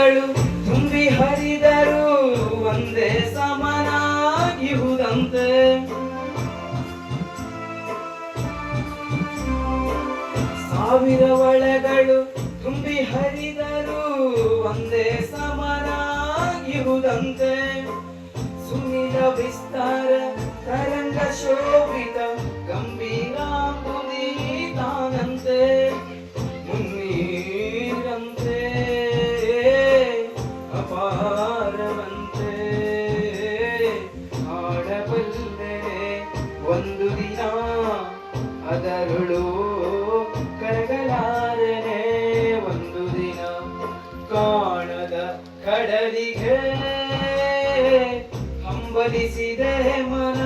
ಒಳಗಳು ತುಂಬಿ ಹರಿದರು ಒಂದೇ ಸಮನಾಗಿಹುದಂತೆ. ಸಾವಿರ ಒಳಗಳು ತುಂಬಿ ಹರಿದರು ಒಂದೇ ಸಮನಾಗಿಹುದಂತೆ. ಸುನಿಲ ವಿಸ್ತಾರ ತರಂಗ ಶೋಭಿತ ಗಂಭೀರಾಂಬುದಿ ತಾನಂತೆ. ಮುನ್ನೀರಂತೆ ಅಪಾರವಂತೆ ಹಾಡಬಲ್ಲೆ ಒಂದು ದಿನ ಅದರುಳು ಕರಗಲಾರನೆ. ಒಂದು ದಿನ ಕಾಣದ ಕಡಲಿಗೆ ಹಂಬಲಿಸಿದೆ ಮನ.